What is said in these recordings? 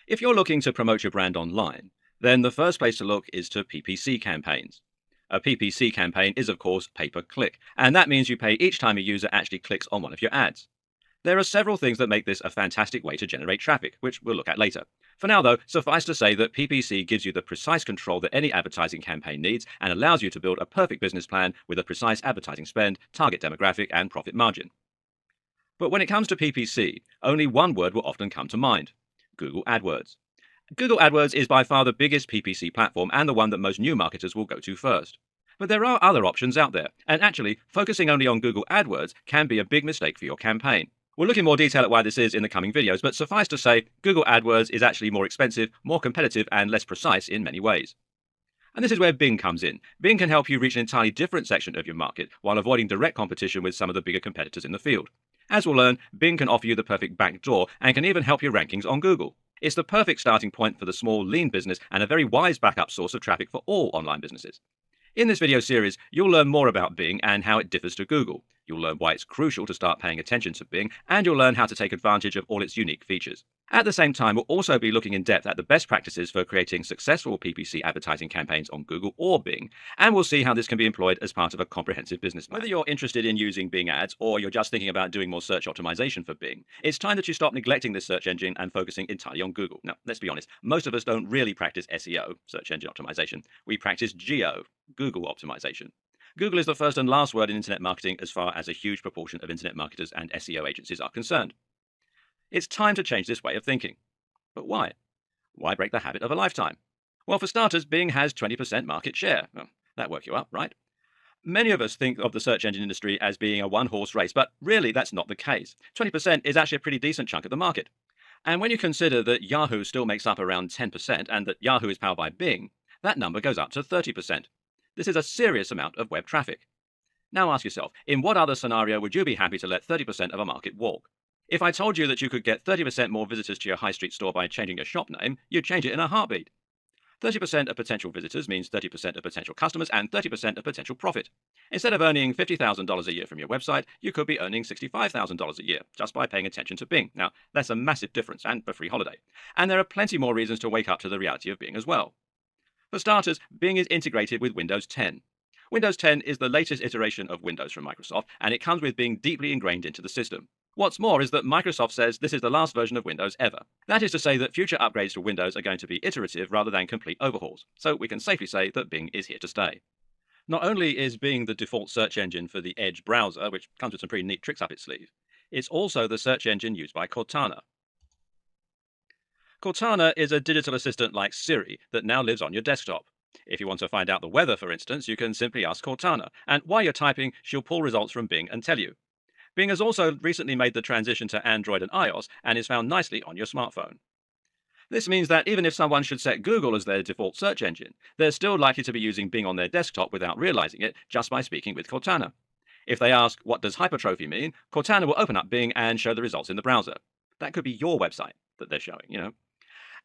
If you're looking to promote your brand online, then the first place to look is to PPC campaigns. A PPC campaign is, of course, pay-per-click, and that means you pay each time a user actually clicks on one of your ads. There are several things that make this a fantastic way to generate traffic, which we'll look at later. For now, though, suffice to say that PPC gives you the precise control that any advertising campaign needs and allows you to build a perfect business plan with a precise advertising spend, target demographic, and profit margin. But when it comes to PPC, only one word will often come to mind: Google AdWords. Google AdWords is by far the biggest PPC platform and the one that most new marketers will go to first. But there are other options out there, and actually, focusing only on Google AdWords can be a big mistake for your campaign. We'll look in more detail at why this is in the coming videos, but suffice to say, Google AdWords is actually more expensive, more competitive, and less precise in many ways. And this is where Bing comes in. Bing can help you reach an entirely different section of your market while avoiding direct competition with some of the bigger competitors in the field. As we'll learn, Bing can offer you the perfect backdoor and can even help your rankings on Google. It's the perfect starting point for the small, lean business and a very wise backup source of traffic for all online businesses. In this video series, you'll learn more about Bing and how it differs to Google. You'll learn why it's crucial to start paying attention to Bing, and you'll learn how to take advantage of all its unique features. At the same time, we'll also be looking in depth at the best practices for creating successful PPC advertising campaigns on Google or Bing, and we'll see how this can be employed as part of a comprehensive business plan. Whether you're interested in using Bing ads or you're just thinking about doing more search optimization for Bing, it's time that you stop neglecting this search engine and focusing entirely on Google. Now, let's be honest, most of us don't really practice SEO, search engine optimization. We practice GEO, Google optimization. Google is the first and last word in internet marketing as far as a huge proportion of internet marketers and SEO agencies are concerned. It's time to change this way of thinking. But why? Why break the habit of a lifetime? Well, for starters, Bing has 20% market share. Well, that'll work you up, right? Many of us think of the search engine industry as being a one-horse race, but really that's not the case. 20% is actually a pretty decent chunk of the market. And when you consider that Yahoo still makes up around 10% and that Yahoo is powered by Bing, that number goes up to 30%. This is a serious amount of web traffic. Now ask yourself, in what other scenario would you be happy to let 30% of a market walk? If I told you that you could get 30% more visitors to your high street store by changing your shop name, you'd change it in a heartbeat. 30% of potential visitors means 30% of potential customers and 30% of potential profit. Instead of earning $50,000 a year from your website, you could be earning $65,000 a year just by paying attention to Bing. Now, that's a massive difference and a free holiday. And there are plenty more reasons to wake up to the reality of Bing as well. For starters, Bing is integrated with Windows 10. Windows 10 is the latest iteration of Windows from Microsoft, and it comes with being deeply ingrained into the system. What's more is that Microsoft says this is the last version of Windows ever. That is to say that future upgrades to Windows are going to be iterative rather than complete overhauls, so we can safely say that Bing is here to stay. Not only is Bing the default search engine for the Edge browser, which comes with some pretty neat tricks up its sleeve, it's also the search engine used by Cortana. Cortana is a digital assistant like Siri that now lives on your desktop. If you want to find out the weather, for instance, you can simply ask Cortana, and while you're typing, she'll pull results from Bing and tell you. Bing has also recently made the transition to Android and iOS and is found nicely on your smartphone. This means that even if someone should set Google as their default search engine, they're still likely to be using Bing on their desktop without realizing it just by speaking with Cortana. If they ask, what does hypertrophy mean, Cortana will open up Bing and show the results in the browser. That could be your website that they're showing,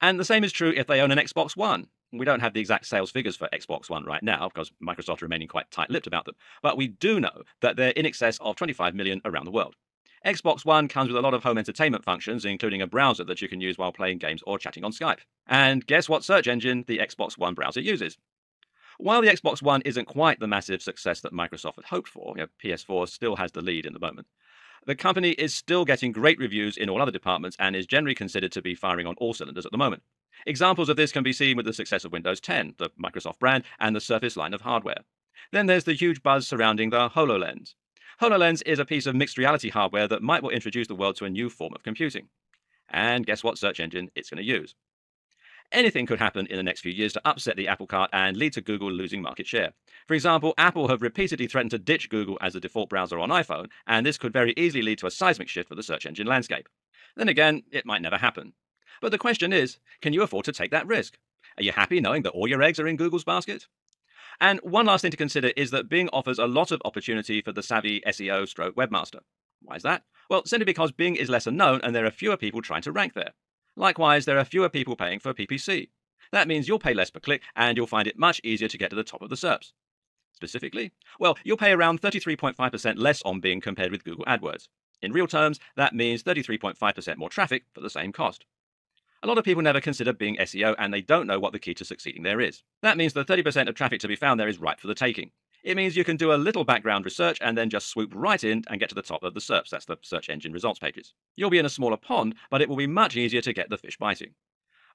And the same is true if they own an Xbox One. We don't have the exact sales figures for Xbox One right now because Microsoft are remaining quite tight-lipped about them, but we do know that they're in excess of 25 million around the world. Xbox One comes with a lot of home entertainment functions, including a browser that you can use while playing games or chatting on Skype. And guess what search engine the Xbox One browser uses? While the Xbox One isn't quite the massive success that Microsoft had hoped for, PS4 still has the lead in the moment, the company is still getting great reviews in all other departments and is generally considered to be firing on all cylinders at the moment. Examples of this can be seen with the success of Windows 10, the Microsoft brand, and the Surface line of hardware. Then there's the huge buzz surrounding the HoloLens. HoloLens is a piece of mixed reality hardware that might well introduce the world to a new form of computing. And guess what search engine it's going to use? Anything could happen in the next few years to upset the apple cart and lead to Google losing market share. For example, Apple have repeatedly threatened to ditch Google as the default browser on iPhone, and this could very easily lead to a seismic shift for the search engine landscape. Then again, it might never happen. But the question is, can you afford to take that risk? Are you happy knowing that all your eggs are in Google's basket? And one last thing to consider is that Bing offers a lot of opportunity for the savvy SEO/webmaster. Why is that? Well, simply because Bing is lesser known and there are fewer people trying to rank there. Likewise, there are fewer people paying for PPC. That means you'll pay less per click and you'll find it much easier to get to the top of the SERPs. Specifically? Well, you'll pay around 33.5% less on Bing compared with Google AdWords. In real terms, that means 33.5% more traffic for the same cost. A lot of people never consider Bing SEO and they don't know what the key to succeeding there is. That means the 30% of traffic to be found there is ripe for the taking. It means you can do a little background research and then just swoop right in and get to the top of the SERPs, that's the search engine results pages. You'll be in a smaller pond, but it will be much easier to get the fish biting.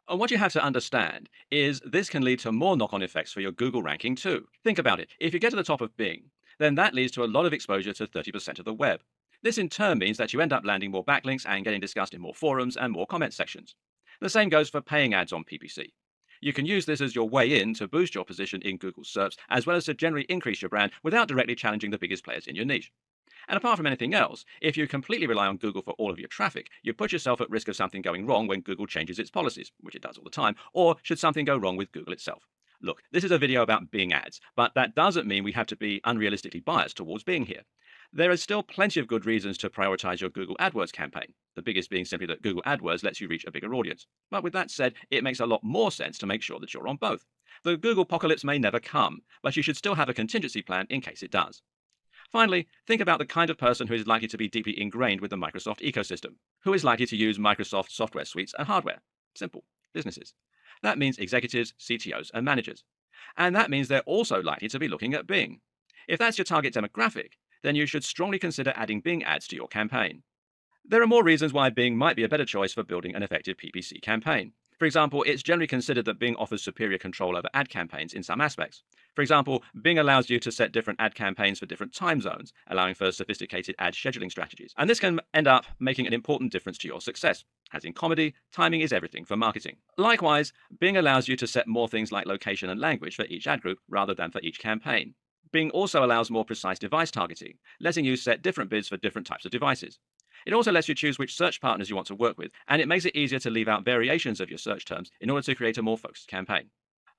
And what you have to understand is this can lead to more knock-on effects for your Google ranking too. Think about it. If you get to the top of Bing, then that leads to a lot of exposure to 30% of the web. This in turn means that you end up landing more backlinks and getting discussed in more forums and more comment sections. The same goes for paying ads on PPC. You can use this as your way in to boost your position in Google SERPs, as well as to generally increase your brand without directly challenging the biggest players in your niche. And apart from anything else, if you completely rely on Google for all of your traffic, you put yourself at risk of something going wrong when Google changes its policies, which it does all the time, or should something go wrong with Google itself. Look, this is a video about Bing ads, but that doesn't mean we have to be unrealistically biased towards Bing here. There is still plenty of good reasons to prioritize your Google AdWords campaign, the biggest being simply that Google AdWords lets you reach a bigger audience. But with that said, it makes a lot more sense to make sure that you're on both. The Google apocalypse may never come, but you should still have a contingency plan in case it does. Finally, think about the kind of person who is likely to be deeply ingrained with the Microsoft ecosystem, who is likely to use Microsoft software suites and hardware. Simple. Businesses. That means executives, CTOs, and managers. And that means they're also likely to be looking at Bing. If that's your target demographic, then you should strongly consider adding Bing ads to your campaign. There are more reasons why Bing might be a better choice for building an effective PPC campaign. For example, it's generally considered that Bing offers superior control over ad campaigns in some aspects. For example, Bing allows you to set different ad campaigns for different time zones, allowing for sophisticated ad scheduling strategies. And this can end up making an important difference to your success. As in comedy, timing is everything for marketing. Likewise, Bing allows you to set more things like location and language for each ad group rather than for each campaign. Bing also allows more precise device targeting, letting you set different bids for different types of devices. It also lets you choose which search partners you want to work with, and it makes it easier to leave out variations of your search terms in order to create a more focused campaign.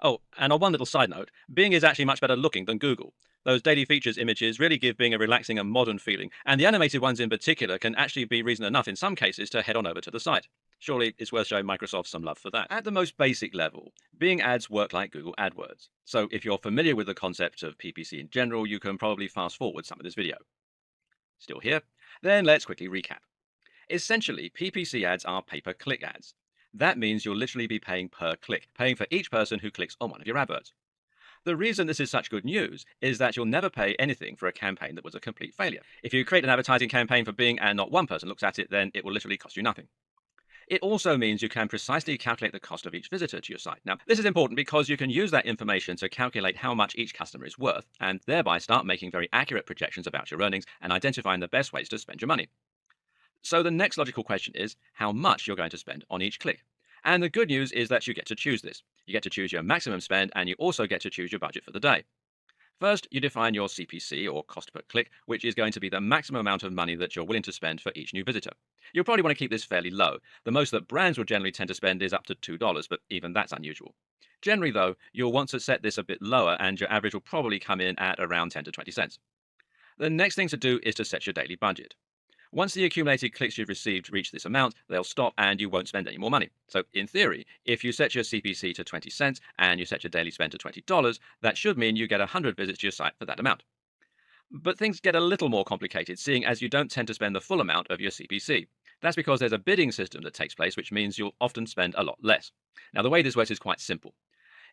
Oh, and on one little side note, Bing is actually much better looking than Google. Those daily features images really give Bing a relaxing and modern feeling, and the animated ones in particular can actually be reason enough in some cases to head on over to the site. Surely it's worth showing Microsoft some love for that. At the most basic level, Bing ads work like Google AdWords. So if you're familiar with the concept of PPC in general, you can probably fast forward some of this video. Still here? Then let's quickly recap. Essentially, PPC ads are pay-per-click ads. That means you'll literally be paying per click, paying for each person who clicks on one of your adverts. The reason this is such good news is that you'll never pay anything for a campaign that was a complete failure. If you create an advertising campaign for Bing and not one person looks at it, then it will literally cost you nothing. It also means you can precisely calculate the cost of each visitor to your site. Now, this is important because you can use that information to calculate how much each customer is worth and thereby start making very accurate projections about your earnings and identifying the best ways to spend your money. So the next logical question is how much you're going to spend on each click. And the good news is that you get to choose this. You get to choose your maximum spend and you also get to choose your budget for the day. First, you define your CPC, or cost per click, which is going to be the maximum amount of money that you're willing to spend for each new visitor. You'll probably want to keep this fairly low. The most that brands will generally tend to spend is up to $2, but even that's unusual. Generally, though, you'll want to set this a bit lower, and your average will probably come in at around 10 to 20 cents. The next thing to do is to set your daily budget. Once the accumulated clicks you've received reach this amount, they'll stop and you won't spend any more money. So in theory, if you set your CPC to 20 cents and you set your daily spend to $20, that should mean you get 100 visits to your site for that amount. But things get a little more complicated, seeing as you don't tend to spend the full amount of your CPC. That's because there's a bidding system that takes place, which means you'll often spend a lot less. Now, the way this works is quite simple.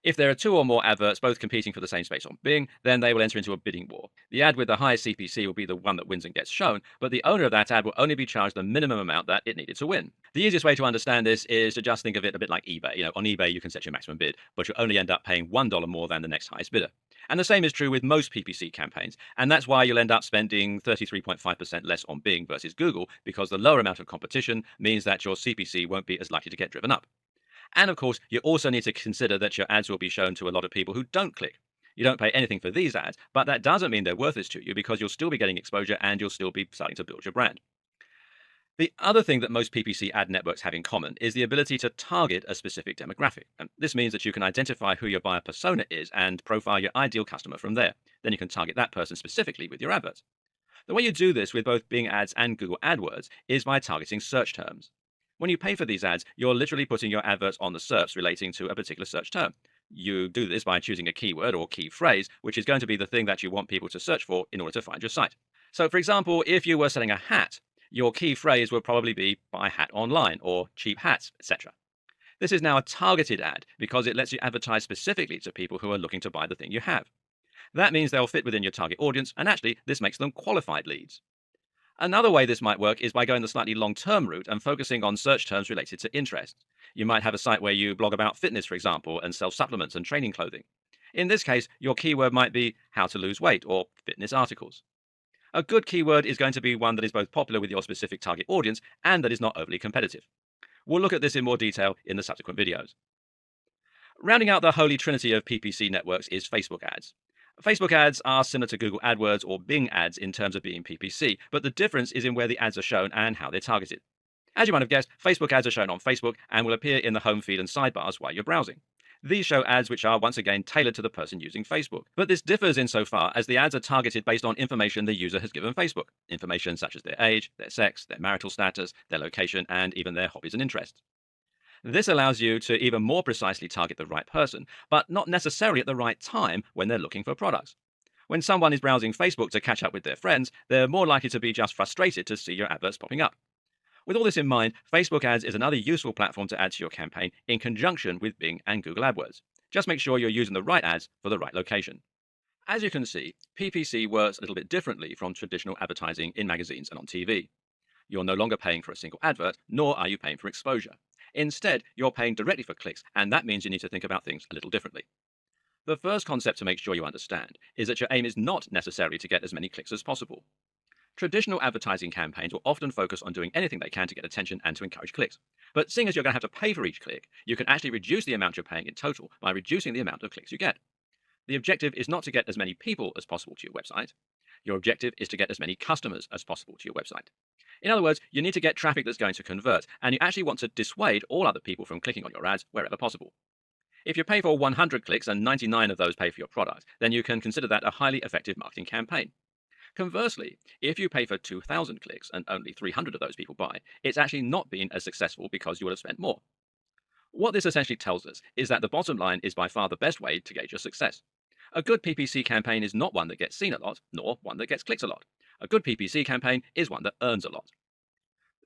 If there are two or more adverts both competing for the same space on Bing, then they will enter into a bidding war. The ad with the highest CPC will be the one that wins and gets shown, but the owner of that ad will only be charged the minimum amount that it needed to win. The easiest way to understand this is to just think of it a bit like eBay. On eBay you can set your maximum bid, but you'll only end up paying $1 more than the next highest bidder. And the same is true with most PPC campaigns, and that's why you'll end up spending 33.5% less on Bing versus Google, because the lower amount of competition means that your CPC won't be as likely to get driven up. And of course, you also need to consider that your ads will be shown to a lot of people who don't click. You don't pay anything for these ads, but that doesn't mean they're worthless to you because you'll still be getting exposure and you'll still be starting to build your brand. The other thing that most PPC ad networks have in common is the ability to target a specific demographic. And this means that you can identify who your buyer persona is and profile your ideal customer from there. Then you can target that person specifically with your adverts. The way you do this with both Bing ads and Google AdWords is by targeting search terms. When you pay for these ads, you're literally putting your adverts on the SERPs relating to a particular search term. You do this by choosing a keyword or key phrase, which is going to be the thing that you want people to search for in order to find your site. So, for example, if you were selling a hat, your key phrase would probably be buy hat online or cheap hats, etc. This is now a targeted ad because it lets you advertise specifically to people who are looking to buy the thing you have. That means they'll fit within your target audience, and actually, this makes them qualified leads. Another way this might work is by going the slightly long-term route and focusing on search terms related to interests. You might have a site where you blog about fitness, for example, and sell supplements and training clothing. In this case, your keyword might be how to lose weight or fitness articles. A good keyword is going to be one that is both popular with your specific target audience and that is not overly competitive. We'll look at this in more detail in the subsequent videos. Rounding out the holy trinity of PPC networks is Facebook ads. Facebook ads are similar to Google AdWords or Bing ads in terms of being PPC, but the difference is in where the ads are shown and how they're targeted. As you might have guessed, Facebook ads are shown on Facebook and will appear in the home feed and sidebars while you're browsing. These show ads which are once again tailored to the person using Facebook. But this differs insofar as the ads are targeted based on information the user has given Facebook. Information such as their age, their sex, their marital status, their location, and even their hobbies and interests. This allows you to even more precisely target the right person, but not necessarily at the right time when they're looking for products. When someone is browsing Facebook to catch up with their friends, they're more likely to be just frustrated to see your adverts popping up. With all this in mind, Facebook ads is another useful platform to add to your campaign in conjunction with Bing and Google AdWords. Just make sure you're using the right ads for the right location. As you can see, PPC works a little bit differently from traditional advertising in magazines and on TV. You're no longer paying for a single advert, nor are you paying for exposure. Instead, you're paying directly for clicks, and that means you need to think about things a little differently. The first concept to make sure you understand is that your aim is not necessarily to get as many clicks as possible. Traditional advertising campaigns will often focus on doing anything they can to get attention and to encourage clicks. But seeing as you're going to have to pay for each click, you can actually reduce the amount you're paying in total by reducing the amount of clicks you get. The objective is not to get as many people as possible to your website. Your objective is to get as many customers as possible to your website. In other words, you need to get traffic that's going to convert, and you actually want to dissuade all other people from clicking on your ads wherever possible. If you pay for 100 clicks and 99 of those pay for your product, then you can consider that a highly effective marketing campaign. Conversely, if you pay for 2,000 clicks and only 300 of those people buy, it's actually not been as successful because you would have spent more. What this essentially tells us is that the bottom line is by far the best way to gauge your success. A good PPC campaign is not one that gets seen a lot, nor one that gets clicks a lot. A good PPC campaign is one that earns a lot.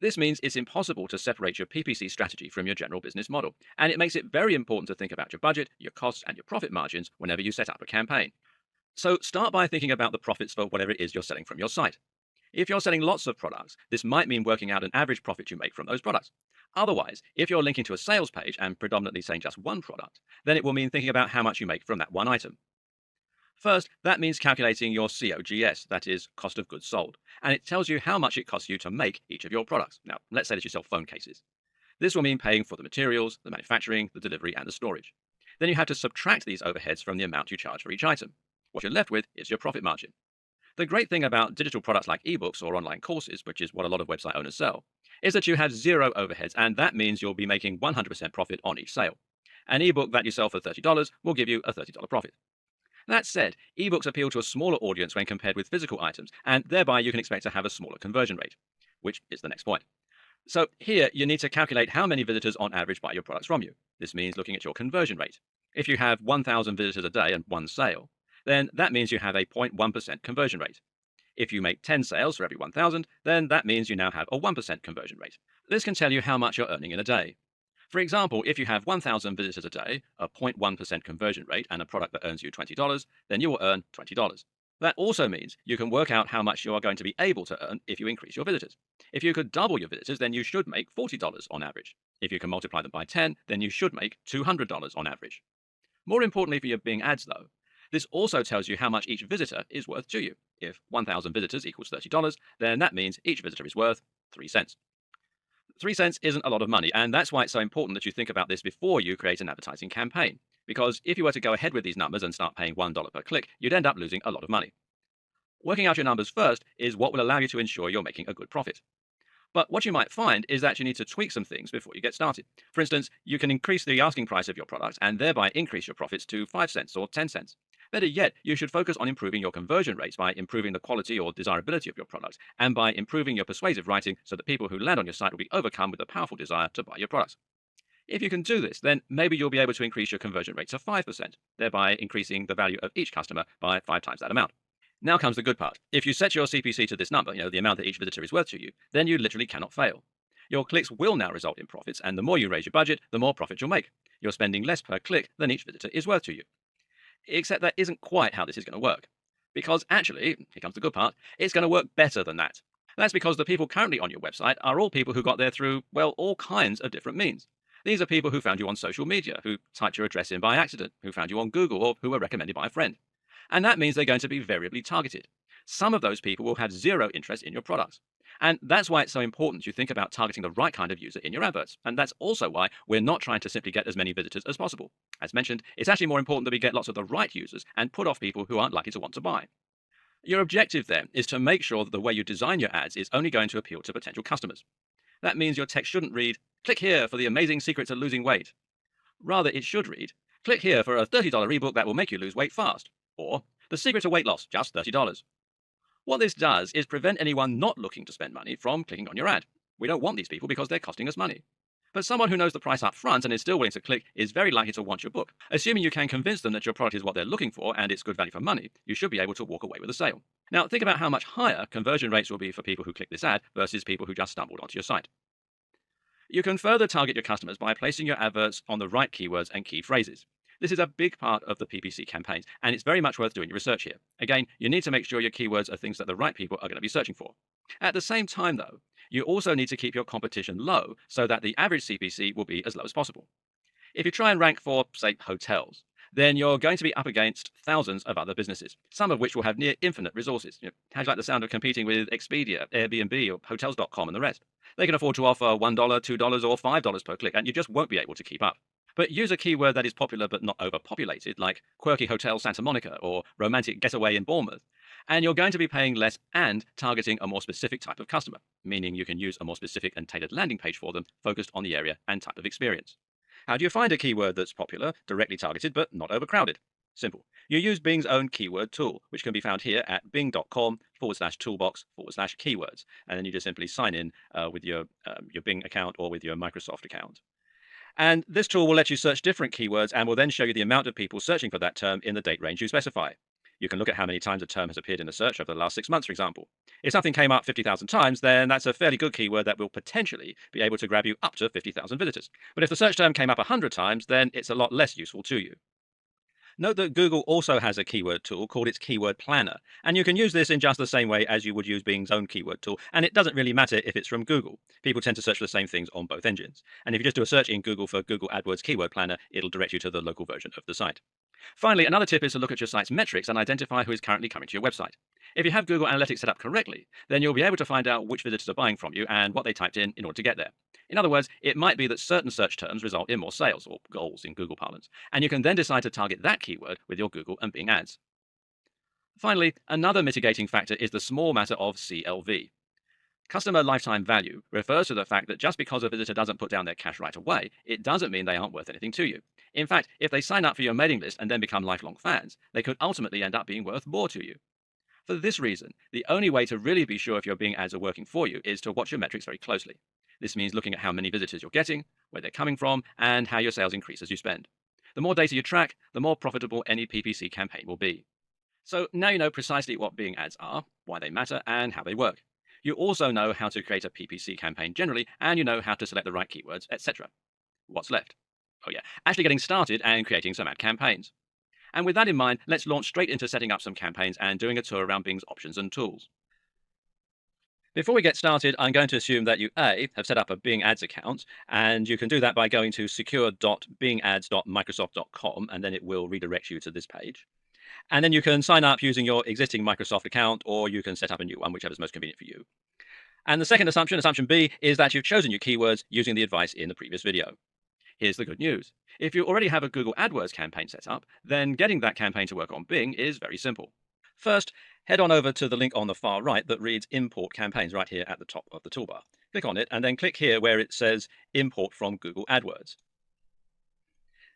This means it's impossible to separate your PPC strategy from your general business model, and it makes it very important to think about your budget, your costs, and your profit margins whenever you set up a campaign. So start by thinking about the profits for whatever it is you're selling from your site. If you're selling lots of products, this might mean working out an average profit you make from those products. Otherwise, if you're linking to a sales page and predominantly saying just one product, then it will mean thinking about how much you make from that one item. First, that means calculating your COGS, that is, cost of goods sold, and it tells you how much it costs you to make each of your products. Now, let's say that you sell phone cases. This will mean paying for the materials, the manufacturing, the delivery, and the storage. Then you have to subtract these overheads from the amount you charge for each item. What you're left with is your profit margin. The great thing about digital products like ebooks or online courses, which is what a lot of website owners sell, is that you have zero overheads, and that means you'll be making 100% profit on each sale. An ebook that you sell for $30 will give you a $30 profit. That said, ebooks appeal to a smaller audience when compared with physical items, and thereby you can expect to have a smaller conversion rate, which is the next point. So here, you need to calculate how many visitors on average buy your products from you. This means looking at your conversion rate. If you have 1,000 visitors a day and one sale, then that means you have a 0.1% conversion rate. If you make 10 sales for every 1,000, then that means you now have a 1% conversion rate. This can tell you how much you're earning in a day. For example, if you have 1,000 visitors a day, a 0.1% conversion rate, and a product that earns you $20, then you will earn $20. That also means you can work out how much you are going to be able to earn if you increase your visitors. If you could double your visitors, then you should make $40 on average. If you can multiply them by 10, then you should make $200 on average. More importantly for your Bing ads, though, this also tells you how much each visitor is worth to you. If 1,000 visitors equals $30, then that means each visitor is worth 3 cents. 3 cents isn't a lot of money, and that's why it's so important that you think about this before you create an advertising campaign. Because if you were to go ahead with these numbers and start paying $1 per click, you'd end up losing a lot of money. Working out your numbers first is what will allow you to ensure you're making a good profit. But what you might find is that you need to tweak some things before you get started. For instance, you can increase the asking price of your product and thereby increase your profits to 5 cents or 10 cents. Better yet, you should focus on improving your conversion rates by improving the quality or desirability of your product and by improving your persuasive writing so that people who land on your site will be overcome with a powerful desire to buy your products. If you can do this, then maybe you'll be able to increase your conversion rate to 5%, thereby increasing the value of each customer by 5 times that amount. Now comes the good part. If you set your CPC to this number, the amount that each visitor is worth to you, then you literally cannot fail. Your clicks will now result in profits, and the more you raise your budget, the more profit you'll make. You're spending less per click than each visitor is worth to you. Except that isn't quite how this is going to work. Because actually, here comes the good part, it's going to work better than that. That's because the people currently on your website are all people who got there through, well, all kinds of different means. These are people who found you on social media, who typed your address in by accident, who found you on Google, or who were recommended by a friend. And that means they're going to be variably targeted. Some of those people will have zero interest in your products. And that's why it's so important you think about targeting the right kind of user in your adverts. And that's also why we're not trying to simply get as many visitors as possible. As mentioned, it's actually more important that we get lots of the right users and put off people who aren't likely to want to buy. Your objective then is to make sure that the way you design your ads is only going to appeal to potential customers. That means your text shouldn't read, "Click here for the amazing secret to losing weight." Rather, it should read, "Click here for a $30 ebook that will make you lose weight fast," or "The secret to weight loss, just $30. What this does is prevent anyone not looking to spend money from clicking on your ad. We don't want these people because they're costing us money. But someone who knows the price up front and is still willing to click is very likely to want your book. Assuming you can convince them that your product is what they're looking for and it's good value for money, you should be able to walk away with a sale. Now, think about how much higher conversion rates will be for people who click this ad versus people who just stumbled onto your site. You can further target your customers by placing your adverts on the right keywords and key phrases. This is a big part of the PPC campaigns, and it's very much worth doing your research here. Again, you need to make sure your keywords are things that the right people are going to be searching for. At the same time, though, you also need to keep your competition low so that the average CPC will be as low as possible. If you try and rank for, say, hotels, then you're going to be up against thousands of other businesses, some of which will have near infinite resources. How do you like the sound of competing with Expedia, Airbnb, or Hotels.com and the rest? They can afford to offer $1, $2, or $5 per click, and you just won't be able to keep up. But use a keyword that is popular but not overpopulated, like quirky hotel Santa Monica or romantic getaway in Bournemouth, and you're going to be paying less and targeting a more specific type of customer, meaning you can use a more specific and tailored landing page for them focused on the area and type of experience. How do you find a keyword that's popular, directly targeted, but not overcrowded? Simple. You use Bing's own keyword tool, which can be found here at bing.com/toolbox/keywords. And then you just simply sign in with your Bing account or with your Microsoft account. And this tool will let you search different keywords and will then show you the amount of people searching for that term in the date range you specify. You can look at how many times a term has appeared in a search over the last 6 months, for example. If something came up 50,000 times, then that's a fairly good keyword that will potentially be able to grab you up to 50,000 visitors. But if the search term came up 100 times, then it's a lot less useful to you. Note that Google also has a keyword tool called its Keyword Planner, and you can use this in just the same way as you would use Bing's own keyword tool, and it doesn't really matter if it's from Google. People tend to search for the same things on both engines. And if you just do a search in Google for Google AdWords Keyword Planner, it'll direct you to the local version of the site. Finally, another tip is to look at your site's metrics and identify who is currently coming to your website. If you have Google Analytics set up correctly, then you'll be able to find out which visitors are buying from you and what they typed in order to get there. In other words, it might be that certain search terms result in more sales, or goals in Google parlance, and you can then decide to target that keyword with your Google and Bing ads. Finally, another mitigating factor is the small matter of CLV. Customer lifetime value refers to the fact that just because a visitor doesn't put down their cash right away, it doesn't mean they aren't worth anything to you. In fact, if they sign up for your mailing list and then become lifelong fans, they could ultimately end up being worth more to you. For this reason, the only way to really be sure if your Bing ads are working for you is to watch your metrics very closely. This means looking at how many visitors you're getting, where they're coming from, and how your sales increase as you spend. The more data you track, the more profitable any PPC campaign will be. So now you know precisely what Bing ads are, why they matter, and how they work. You also know how to create a PPC campaign generally, and you know how to select the right keywords, etc. What's left? Oh yeah, actually getting started and creating some ad campaigns. And with that in mind, let's launch straight into setting up some campaigns and doing a tour around Bing's options and tools. Before we get started, I'm going to assume that you have set up a Bing Ads account, and you can do that by going to secure.bingads.microsoft.com, and then it will redirect you to this page. And then you can sign up using your existing Microsoft account, or you can set up a new one, whichever is most convenient for you. And the second assumption, assumption B, is that you've chosen your keywords using the advice in the previous video. Here's the good news. If you already have a Google AdWords campaign set up, then getting that campaign to work on Bing is very simple. First, head on over to the link on the far right that reads Import Campaigns right here at the top of the toolbar. Click on it and then click here where it says Import from Google AdWords.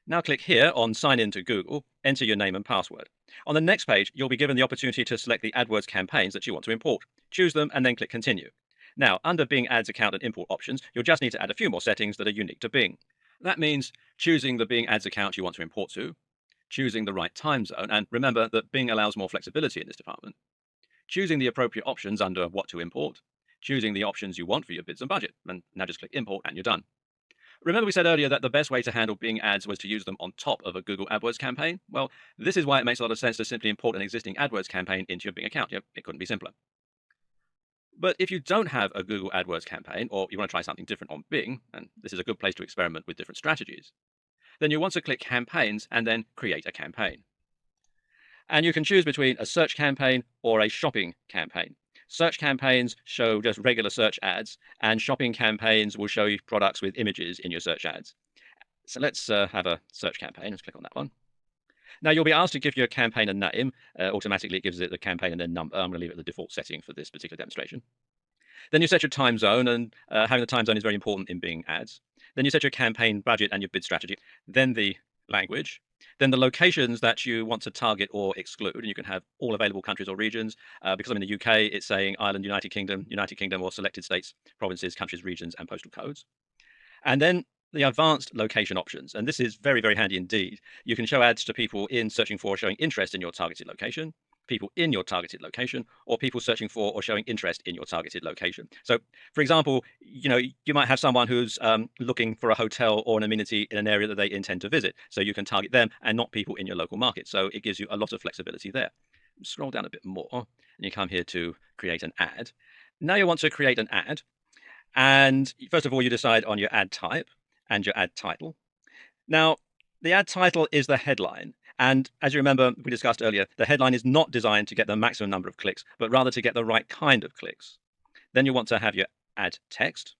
Now click here on Sign in to Google, enter your name and password. On the next page, you'll be given the opportunity to select the AdWords campaigns that you want to import. Choose them and then click Continue. Now, under Bing Ads account and import options, you'll just need to add a few more settings that are unique to Bing. That means choosing the Bing Ads account you want to import to, choosing the right time zone, and remember that Bing allows more flexibility in this department, choosing the appropriate options under What to Import, choosing the options you want for your bids and budget. And now just click import and you're done. Remember we said earlier that the best way to handle Bing ads was to use them on top of a Google AdWords campaign? Well, this is why it makes a lot of sense to simply import an existing AdWords campaign into your Bing account. Yep, it couldn't be simpler. But if you don't have a Google AdWords campaign, or you want to try something different on Bing, and this is a good place to experiment with different strategies, then you want to click Campaigns and then Create a Campaign. And you can choose between a search campaign or a shopping campaign. Search campaigns show just regular search ads, and shopping campaigns will show you products with images in your search ads. So let's have a search campaign. Let's click on that one. Now you'll be asked to give your campaign a name. Automatically it gives it the campaign and then number. I'm going to leave it the default setting for this particular demonstration. Then you set your time zone, and having the time zone is very important in Bing ads. Then you set your campaign budget and your bid strategy. Then the language. Then the locations that you want to target or exclude, and you can have all available countries or regions. Because I'm in the UK, it's saying Ireland, United Kingdom, or selected states, provinces, countries, regions, and postal codes. And then the advanced location options. And this is very, very handy indeed. You can show ads to people in searching for or showing interest in your targeted location, people in your targeted location, or people searching for or showing interest in your targeted location. So, for example, you might have someone who's looking for a hotel or an amenity in an area that they intend to visit. So you can target them and not people in your local market. So it gives you a lot of flexibility there. Scroll down a bit more, and you come here to create an ad. Now you want to create an ad. And first of all, you decide on your ad type and your ad title. Now, the ad title is the headline. And as you remember, we discussed earlier, the headline is not designed to get the maximum number of clicks, but rather to get the right kind of clicks. Then you want to have your ad text,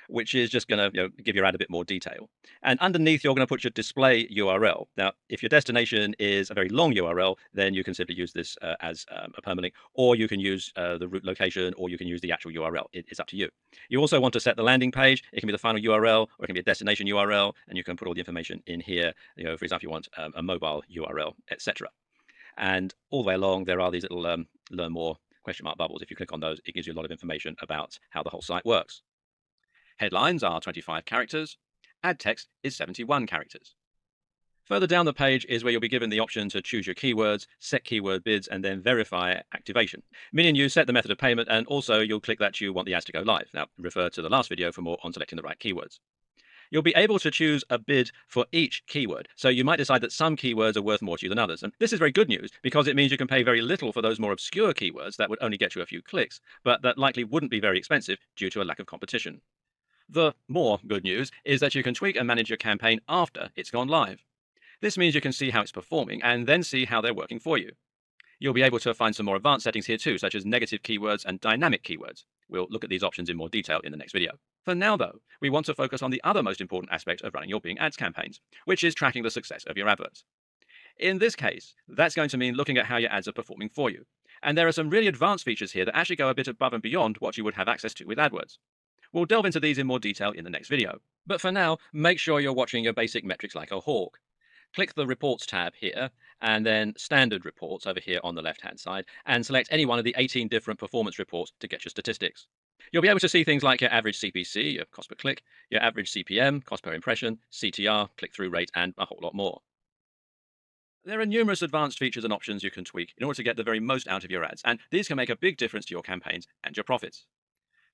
which is just going to give your ad a bit more detail. And underneath, you're going to put your display URL. Now, if your destination is a very long URL, then you can simply use this as a permalink, or you can use the route location, or you can use the actual URL. It's up to you. You also want to set the landing page. It can be the final URL, or it can be a destination URL, and you can put all the information in here. For example, you want a mobile URL, etc. And all the way along, there are these little learn more question mark bubbles. If you click on those, it gives you a lot of information about how the whole site works. Headlines are 25 characters. Ad text is 71 characters. Further down the page is where you'll be given the option to choose your keywords, set keyword bids, and then verify activation. Meaning you set the method of payment, and also you'll click that you want the ads to go live. Now, refer to the last video for more on selecting the right keywords. You'll be able to choose a bid for each keyword. So you might decide that some keywords are worth more to you than others. And this is very good news because it means you can pay very little for those more obscure keywords that would only get you a few clicks, but that likely wouldn't be very expensive due to a lack of competition. The more good news is that you can tweak and manage your campaign after it's gone live. This means you can see how it's performing and then see how they're working for you. You'll be able to find some more advanced settings here too, such as negative keywords and dynamic keywords. We'll look at these options in more detail in the next video. For now though, we want to focus on the other most important aspect of running your Bing Ads campaigns, which is tracking the success of your adverts. In this case, that's going to mean looking at how your ads are performing for you. And there are some really advanced features here that actually go a bit above and beyond what you would have access to with AdWords. We'll delve into these in more detail in the next video. But for now, make sure you're watching your basic metrics like a hawk. Click the Reports tab here, and then Standard Reports over here on the left-hand side, and select any one of the 18 different performance reports to get your statistics. You'll be able to see things like your average CPC, your cost per click, your average CPM, cost per impression, CTR, click-through rate, and a whole lot more. There are numerous advanced features and options you can tweak in order to get the very most out of your ads, and these can make a big difference to your campaigns and your profits.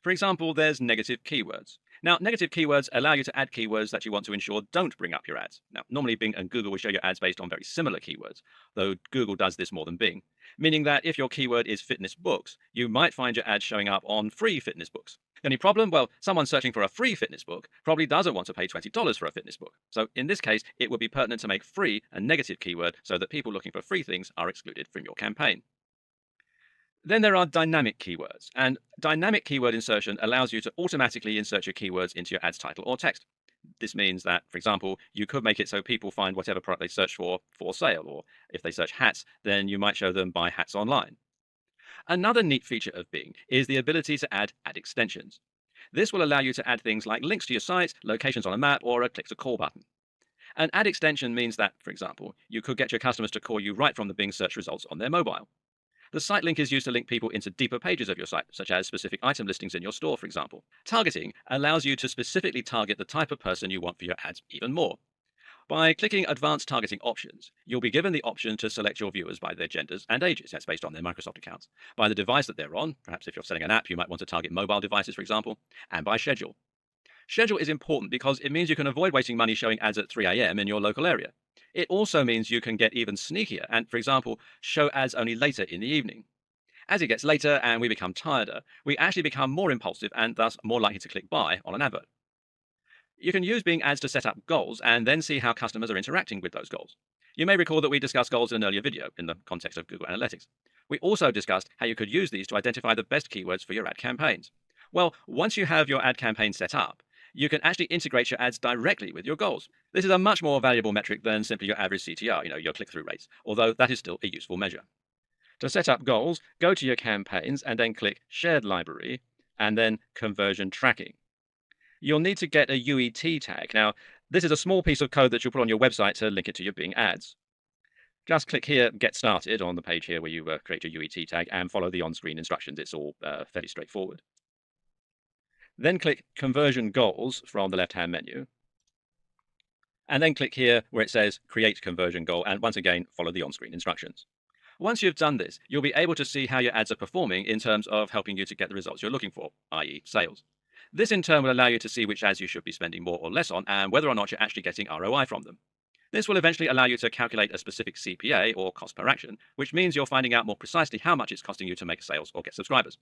For example, there's negative keywords. Now, negative keywords allow you to add keywords that you want to ensure don't bring up your ads. Now, normally Bing and Google will show your ads based on very similar keywords, though Google does this more than Bing, meaning that if your keyword is fitness books, you might find your ads showing up on free fitness books. The only problem? Well, someone searching for a free fitness book probably doesn't want to pay $20 for a fitness book. So in this case, it would be pertinent to make free a negative keyword so that people looking for free things are excluded from your campaign. Then there are dynamic keywords, and dynamic keyword insertion allows you to automatically insert your keywords into your ad's title or text. This means that, for example, you could make it so people find whatever product they search for sale, or if they search hats, then you might show them buy hats online. Another neat feature of Bing is the ability to add ad extensions. This will allow you to add things like links to your site, locations on a map, or a click to call button. An ad extension means that, for example, you could get your customers to call you right from the Bing search results on their mobile. The site link is used to link people into deeper pages of your site, such as specific item listings in your store, for example. Targeting allows you to specifically target the type of person you want for your ads even more. By clicking Advanced Targeting Options, you'll be given the option to select your viewers by their genders and ages. That's based on their Microsoft accounts. By the device that they're on, perhaps if you're selling an app, you might want to target mobile devices, for example, and by schedule. Schedule is important because it means you can avoid wasting money showing ads at 3 a.m. in your local area. It also means you can get even sneakier and, for example, show ads only later in the evening. As it gets later and we become tireder, we actually become more impulsive and thus more likely to click buy on an advert. You can use Bing ads to set up goals and then see how customers are interacting with those goals. You may recall that we discussed goals in an earlier video in the context of Google Analytics. We also discussed how you could use these to identify the best keywords for your ad campaigns. Well, once you have your ad campaign set up, you can actually integrate your ads directly with your goals. This is a much more valuable metric than simply your average CTR, your click-through rates, although that is still a useful measure. To set up goals, go to your campaigns and then click Shared Library and then Conversion Tracking. You'll need to get a UET tag. Now, this is a small piece of code that you'll put on your website to link it to your Bing ads. Just click here, Get Started, on the page here where you create your UET tag and follow the on-screen instructions. It's all fairly straightforward. Then click Conversion Goals from the left-hand menu. And then click here where it says Create Conversion Goal, and once again, follow the on-screen instructions. Once you've done this, you'll be able to see how your ads are performing in terms of helping you to get the results you're looking for, i.e. sales. This in turn will allow you to see which ads you should be spending more or less on and whether or not you're actually getting ROI from them. This will eventually allow you to calculate a specific CPA, or cost per action, which means you're finding out more precisely how much it's costing you to make sales or get subscribers.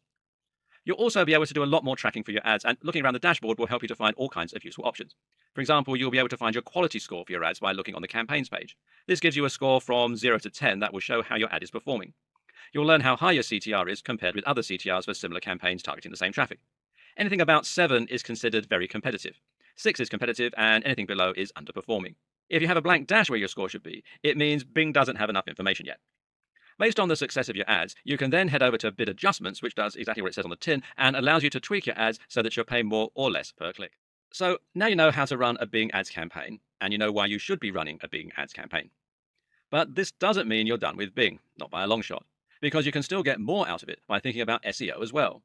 You'll also be able to do a lot more tracking for your ads, and looking around the dashboard will help you to find all kinds of useful options. For example, you'll be able to find your quality score for your ads by looking on the campaigns page. This gives you a score from 0 to 10 that will show how your ad is performing. You'll learn how high your CTR is compared with other CTRs for similar campaigns targeting the same traffic. Anything about 7 is considered very competitive. 6 is competitive, and anything below is underperforming. If you have a blank dash where your score should be, it means Bing doesn't have enough information yet. Based on the success of your ads, you can then head over to Bid Adjustments, which does exactly what it says on the tin, and allows you to tweak your ads so that you're paying more or less per click. So now you know how to run a Bing ads campaign, and you know why you should be running a Bing ads campaign. But this doesn't mean you're done with Bing, not by a long shot, because you can still get more out of it by thinking about SEO as well.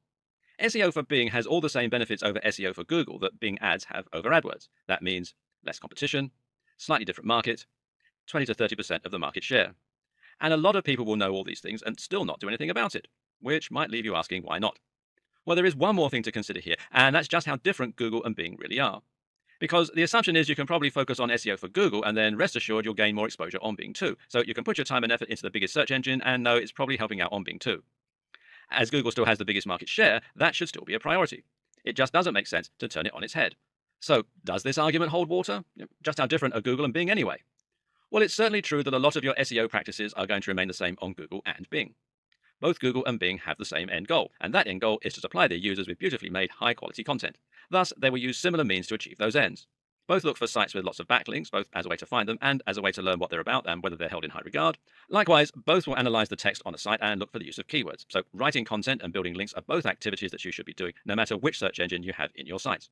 SEO for Bing has all the same benefits over SEO for Google that Bing ads have over AdWords. That means less competition, slightly different market, 20 to 30% of the market share. And a lot of people will know all these things and still not do anything about it, which might leave you asking why not. Well, there is one more thing to consider here, and that's just how different Google and Bing really are. Because the assumption is you can probably focus on SEO for Google, and then rest assured you'll gain more exposure on Bing too. So you can put your time and effort into the biggest search engine and know it's probably helping out on Bing too. As Google still has the biggest market share, that should still be a priority. It just doesn't make sense to turn it on its head. So does this argument hold water? Just how different are Google and Bing anyway? Well, it's certainly true that a lot of your SEO practices are going to remain the same on Google and Bing. Both Google and Bing have the same end goal, and that end goal is to supply their users with beautifully made, high-quality content. Thus, they will use similar means to achieve those ends. Both look for sites with lots of backlinks, both as a way to find them and as a way to learn what they're about and whether they're held in high regard. Likewise, both will analyze the text on a site and look for the use of keywords. So writing content and building links are both activities that you should be doing, no matter which search engine you have in your site.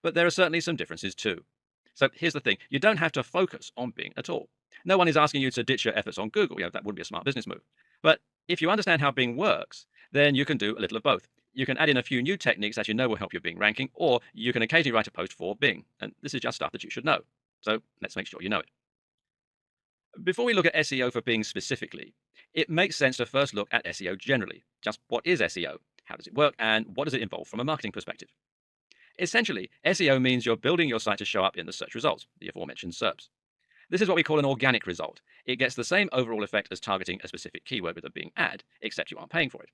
But there are certainly some differences too. So here's the thing, you don't have to focus on Bing at all. No one is asking you to ditch your efforts on Google. That would be a smart business move. But if you understand how Bing works, then you can do a little of both. You can add in a few new techniques that you know will help your Bing ranking, or you can occasionally write a post for Bing. And this is just stuff that you should know. So let's make sure you know it. Before we look at SEO for Bing specifically, it makes sense to first look at SEO generally. Just what is SEO? How does it work? And what does it involve from a marketing perspective? Essentially, SEO means you're building your site to show up in the search results, the aforementioned SERPs. This is what we call an organic result. It gets the same overall effect as targeting a specific keyword with a Bing ad, except you aren't paying for it.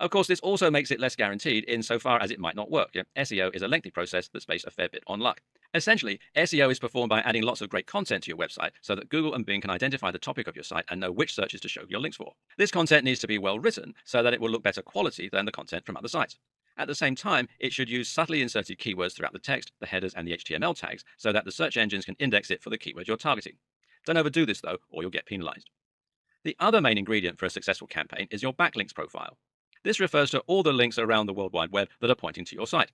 Of course, this also makes it less guaranteed insofar as it might not work. SEO is a lengthy process that's based a fair bit on luck. Essentially, SEO is performed by adding lots of great content to your website so that Google and Bing can identify the topic of your site and know which searches to show your links for. This content needs to be well written so that it will look better quality than the content from other sites. At the same time, it should use subtly inserted keywords throughout the text, the headers, and the HTML tags so that the search engines can index it for the keyword you're targeting. Don't overdo this though, or you'll get penalized. The other main ingredient for a successful campaign is your backlinks profile. This refers to all the links around the World Wide Web that are pointing to your site.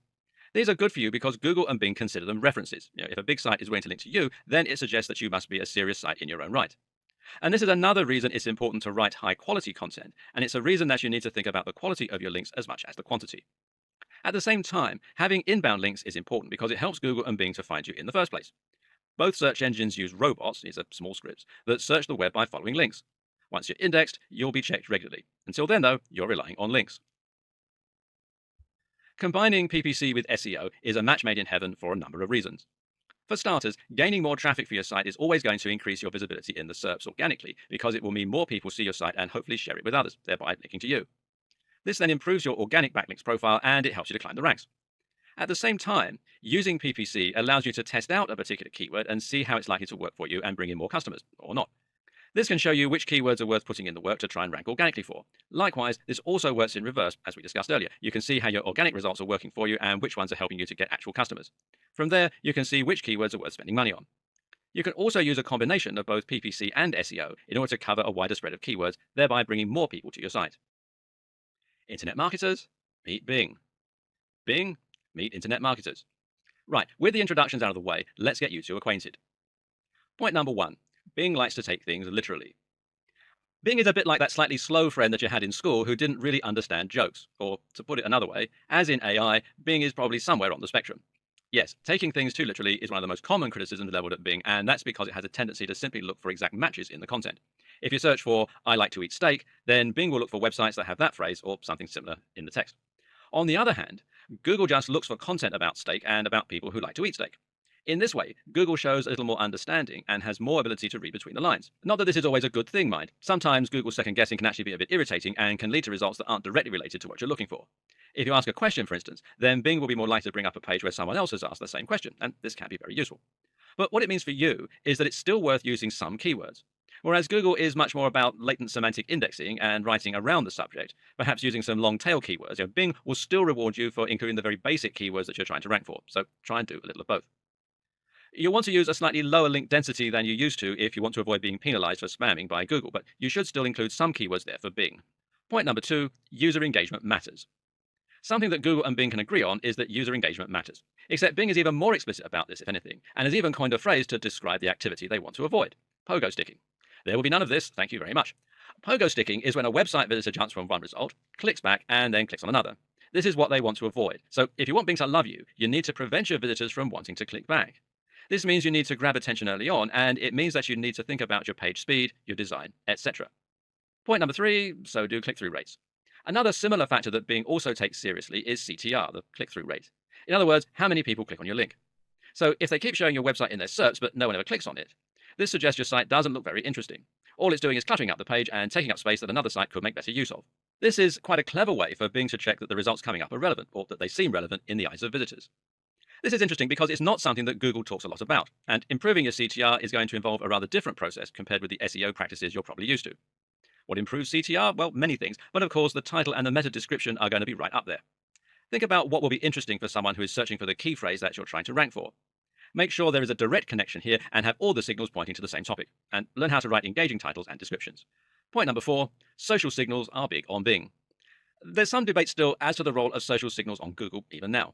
These are good for you because Google and Bing consider them references. If a big site is willing to link to you, then it suggests that you must be a serious site in your own right. And this is another reason it's important to write high quality content, and it's a reason that you need to think about the quality of your links as much as the quantity. At the same time, having inbound links is important because it helps Google and Bing to find you in the first place. Both search engines use robots, these are small scripts, that search the web by following links. Once you're indexed, you'll be checked regularly. Until then, though, you're relying on links. Combining PPC with SEO is a match made in heaven for a number of reasons. For starters, gaining more traffic for your site is always going to increase your visibility in the SERPs organically because it will mean more people see your site and hopefully share it with others, thereby linking to you. This then improves your organic backlinks profile and it helps you to climb the ranks. At the same time, using PPC allows you to test out a particular keyword and see how it's likely to work for you and bring in more customers, or not. This can show you which keywords are worth putting in the work to try and rank organically for. Likewise, this also works in reverse, as we discussed earlier. You can see how your organic results are working for you and which ones are helping you to get actual customers. From there, you can see which keywords are worth spending money on. You can also use a combination of both PPC and SEO in order to cover a wider spread of keywords, thereby bringing more people to your site. Internet marketers, meet Bing. Bing, meet internet marketers. Right, with the introductions out of the way, let's get you two acquainted. Point number 1. Bing likes to take things literally. Bing is a bit like that slightly slow friend that you had in school who didn't really understand jokes. Or, to put it another way, as in AI, Bing is probably somewhere on the spectrum. Yes, taking things too literally is one of the most common criticisms leveled at Bing, and that's because it has a tendency to simply look for exact matches in the content. If you search for, "I like to eat steak," then Bing will look for websites that have that phrase or something similar in the text. On the other hand, Google just looks for content about steak and about people who like to eat steak. In this way, Google shows a little more understanding and has more ability to read between the lines. Not that this is always a good thing, mind. Sometimes Google's second guessing can actually be a bit irritating and can lead to results that aren't directly related to what you're looking for. If you ask a question, for instance, then Bing will be more likely to bring up a page where someone else has asked the same question, and this can be very useful. But what it means for you is that it's still worth using some keywords. Whereas Google is much more about latent semantic indexing and writing around the subject, perhaps using some long tail keywords, Bing will still reward you for including the very basic keywords that you're trying to rank for. So try and do a little of both. You'll want to use a slightly lower link density than you used to if you want to avoid being penalized for spamming by Google, but you should still include some keywords there for Bing. Point number 2, user engagement matters. Something that Google and Bing can agree on is that user engagement matters. Except Bing is even more explicit about this, if anything, and has even coined a phrase to describe the activity they want to avoid: pogo sticking. There will be none of this, thank you very much. Pogo sticking is when a website visitor jumps from one result, clicks back, and then clicks on another. This is what they want to avoid. So if you want Bing to love you, you need to prevent your visitors from wanting to click back. This means you need to grab attention early on, and it means that you need to think about your page speed, your design, etc. Point number 3, so do click-through rates. Another similar factor that Bing also takes seriously is CTR, the click-through rate. In other words, how many people click on your link. So if they keep showing your website in their SERPs but no one ever clicks on it, this suggests your site doesn't look very interesting. All it's doing is cluttering up the page and taking up space that another site could make better use of. This is quite a clever way for Bing to check that the results coming up are relevant, or that they seem relevant in the eyes of visitors. This is interesting because it's not something that Google talks a lot about, and improving your CTR is going to involve a rather different process compared with the SEO practices you're probably used to. What improves CTR? Well, many things, but of course the title and the meta description are going to be right up there. Think about what will be interesting for someone who is searching for the key phrase that you're trying to rank for. Make sure there is a direct connection here and have all the signals pointing to the same topic, and learn how to write engaging titles and descriptions. Point number 4, social signals are big on Bing. There's some debate still as to the role of social signals on Google even now.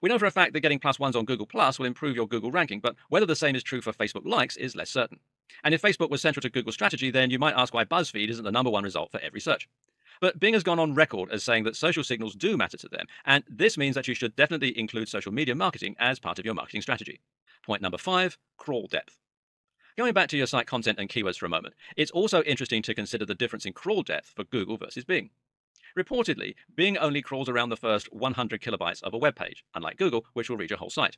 We know for a fact that getting +1s on Google Plus will improve your Google ranking, but whether the same is true for Facebook likes is less certain. And if Facebook was central to Google's strategy, then you might ask why BuzzFeed isn't the #1 result for every search. But Bing has gone on record as saying that social signals do matter to them, and this means that you should definitely include social media marketing as part of your marketing strategy. Point number 5, crawl depth. Going back to your site content and keywords for a moment, it's also interesting to consider the difference in crawl depth for Google versus Bing. Reportedly, Bing only crawls around the first 100 kilobytes of a web page, unlike Google, which will read your whole site.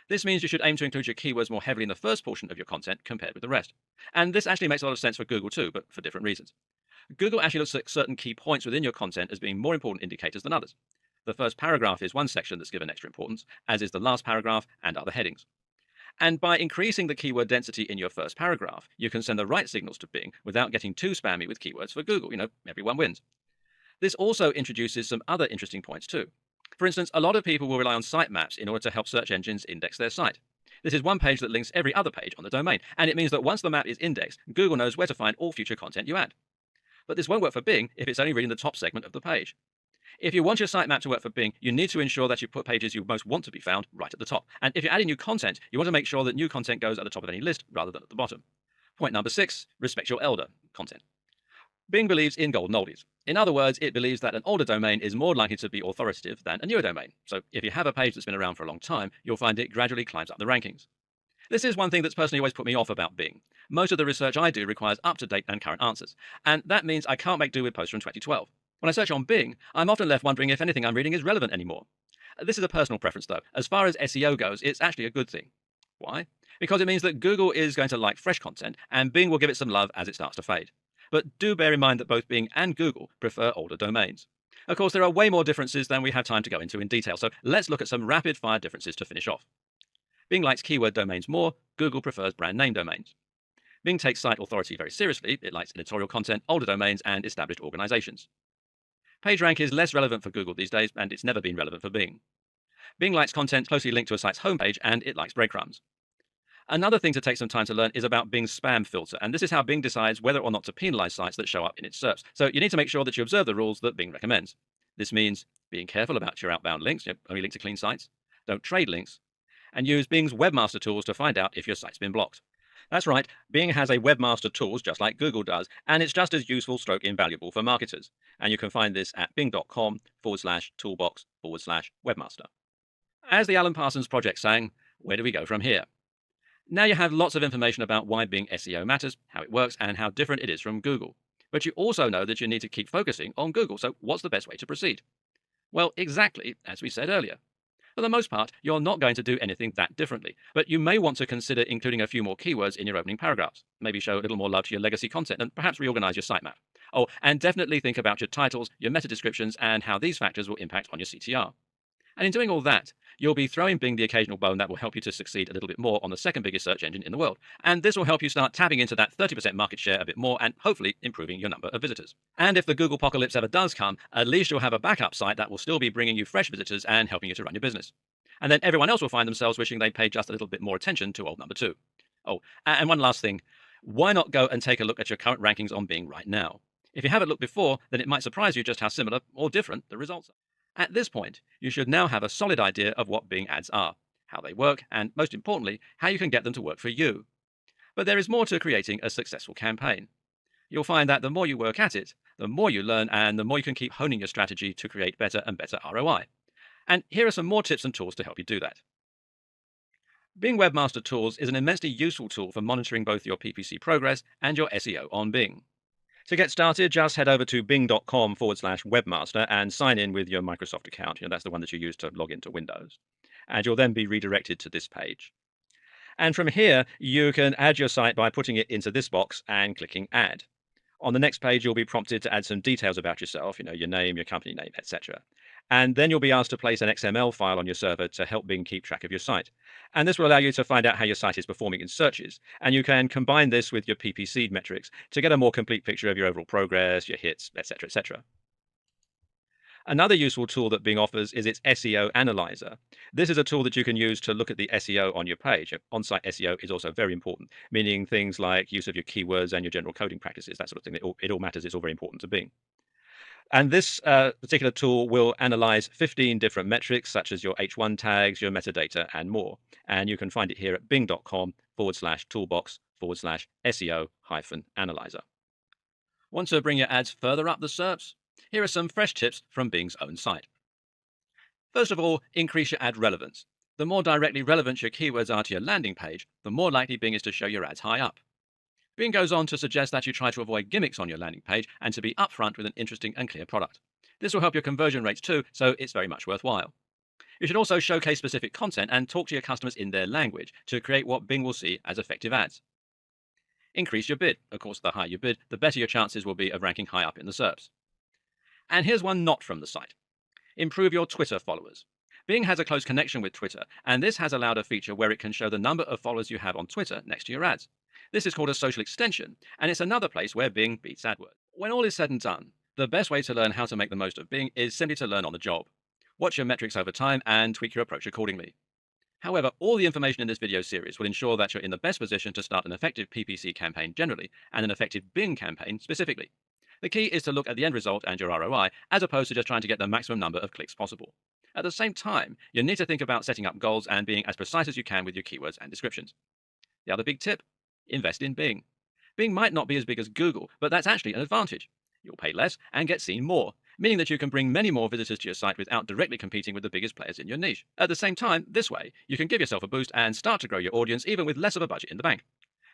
This means you should aim to include your keywords more heavily in the first portion of your content compared with the rest. And this actually makes a lot of sense for Google too, but for different reasons. Google actually looks at certain key points within your content as being more important indicators than others. The first paragraph is one section that's given extra importance, as is the last paragraph and other headings. And by increasing the keyword density in your first paragraph, you can send the right signals to Bing without getting too spammy with keywords for Google. Everyone wins. This also introduces some other interesting points too. For instance, a lot of people will rely on sitemaps in order to help search engines index their site. This is one page that links every other page on the domain, and it means that once the map is indexed, Google knows where to find all future content you add. But this won't work for Bing if it's only reading the top segment of the page. If you want your sitemap to work for Bing, you need to ensure that you put pages you most want to be found right at the top. And if you're adding new content, you want to make sure that new content goes at the top of any list rather than at the bottom. Point number 6, respect your elder content. Bing believes in golden oldies. In other words, it believes that an older domain is more likely to be authoritative than a newer domain. So if you have a page that's been around for a long time, you'll find it gradually climbs up the rankings. This is one thing that's personally always put me off about Bing. Most of the research I do requires up-to-date and current answers, and that means I can't make do with posts from 2012. When I search on Bing, I'm often left wondering if anything I'm reading is relevant anymore. This is a personal preference though. As far as SEO goes, it's actually a good thing. Why? Because it means that Google is going to like fresh content and Bing will give it some love as it starts to fade. But do bear in mind that both Bing and Google prefer older domains. Of course, there are way more differences than we have time to go into in detail, so let's look at some rapid-fire differences to finish off. Bing likes keyword domains more, Google prefers brand name domains. Bing takes site authority very seriously, it likes editorial content, older domains, and established organizations. PageRank is less relevant for Google these days, and it's never been relevant for Bing. Bing likes content closely linked to a site's homepage, and it likes breadcrumbs. Another thing to take some time to learn is about Bing's spam filter, and this is how Bing decides whether or not to penalize sites that show up in its SERPs. So you need to make sure that you observe the rules that Bing recommends. This means being careful about your outbound links, only link to clean sites, don't trade links, and use Bing's webmaster tools to find out if your site's been blocked. That's right, Bing has a webmaster tools just like Google does, and it's just as useful stroke invaluable for marketers. And you can find this at bing.com/toolbox/webmaster. As the Alan Parsons Project sang, where do we go from here? Now you have lots of information about why Bing SEO matters, how it works, and how different it is from Google. But you also know that you need to keep focusing on Google, so what's the best way to proceed? Well, exactly as we said earlier. For the most part, you're not going to do anything that differently, but you may want to consider including a few more keywords in your opening paragraphs. Maybe show a little more love to your legacy content and perhaps reorganize your sitemap. Oh, and definitely think about your titles, your meta descriptions, and how these factors will impact on your CTR. And in doing all that, you'll be throwing Bing the occasional bone that will help you to succeed a little bit more on the second biggest search engine in the world. And this will help you start tapping into that 30% market share a bit more and hopefully improving your number of visitors. And if the Google apocalypse ever does come, at least you'll have a backup site that will still be bringing you fresh visitors and helping you to run your business. And then everyone else will find themselves wishing they'd paid just a little bit more attention to old number two. Oh, and one last thing. Why not go and take a look at your current rankings on Bing right now? If you haven't looked before, then it might surprise you just how similar or different the results are. At this point, you should now have a solid idea of what Bing ads are, how they work, and most importantly, how you can get them to work for you. But there is more to creating a successful campaign. You'll find that the more you work at it, the more you learn, and the more you can keep honing your strategy to create better and better ROI. And here are some more tips and tools to help you do that. Bing Webmaster Tools is an immensely useful tool for monitoring both your PPC progress and your SEO on Bing. To get started, just head over to bing.com/webmaster and sign in with your Microsoft account. That's the one that you use to log into Windows. And you'll then be redirected to this page. And from here, you can add your site by putting it into this box and clicking Add. On the next page, you'll be prompted to add some details about yourself, your name, your company name, etc. And then you'll be asked to place an XML file on your server to help Bing keep track of your site. And this will allow you to find out how your site is performing in searches. And you can combine this with your PPC metrics to get a more complete picture of your overall progress, your hits, etc., etc. Another useful tool that Bing offers is its SEO Analyzer. This is a tool that you can use to look at the SEO on your page. On-site SEO is also very important, meaning things like use of your keywords and your general coding practices, that sort of thing. It all matters. It's all very important to Bing. And this particular tool will analyze 15 different metrics, such as your H1 tags, your metadata, and more. And you can find it here at bing.com/toolbox/SEO-analyzer. Want to bring your ads further up the SERPs? Here are some fresh tips from Bing's own site. First of all, increase your ad relevance. The more directly relevant your keywords are to your landing page, the more likely Bing is to show your ads high up. Bing goes on to suggest that you try to avoid gimmicks on your landing page and to be upfront with an interesting and clear product. This will help your conversion rates too, so it's very much worthwhile. You should also showcase specific content and talk to your customers in their language to create what Bing will see as effective ads. Increase your bid. Of course, the higher you bid, the better your chances will be of ranking high up in the SERPs. And here's one not from the site. Improve your Twitter followers. Bing has a close connection with Twitter, and this has allowed a feature where it can show the number of followers you have on Twitter next to your ads. This is called a social extension, and it's another place where Bing beats AdWords. When all is said and done, the best way to learn how to make the most of Bing is simply to learn on the job. Watch your metrics over time and tweak your approach accordingly. However, all the information in this video series will ensure that you're in the best position to start an effective PPC campaign generally, and an effective Bing campaign specifically. The key is to look at the end result and your ROI, as opposed to just trying to get the maximum number of clicks possible. At the same time, you need to think about setting up goals and being as precise as you can with your keywords and descriptions. The other big tip: invest in Bing. Bing might not be as big as Google, but that's actually an advantage. You'll pay less and get seen more. meaning that you can bring many more visitors to your site without directly competing with the biggest players in your niche. At the same time, this way, you can give yourself a boost and start to grow your audience even with less of a budget in the bank.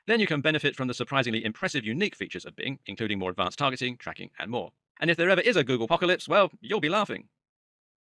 Then you can benefit from the surprisingly impressive unique features of Bing, including more advanced targeting, tracking, and more. And if there ever is a Google apocalypse, well, you'll be laughing.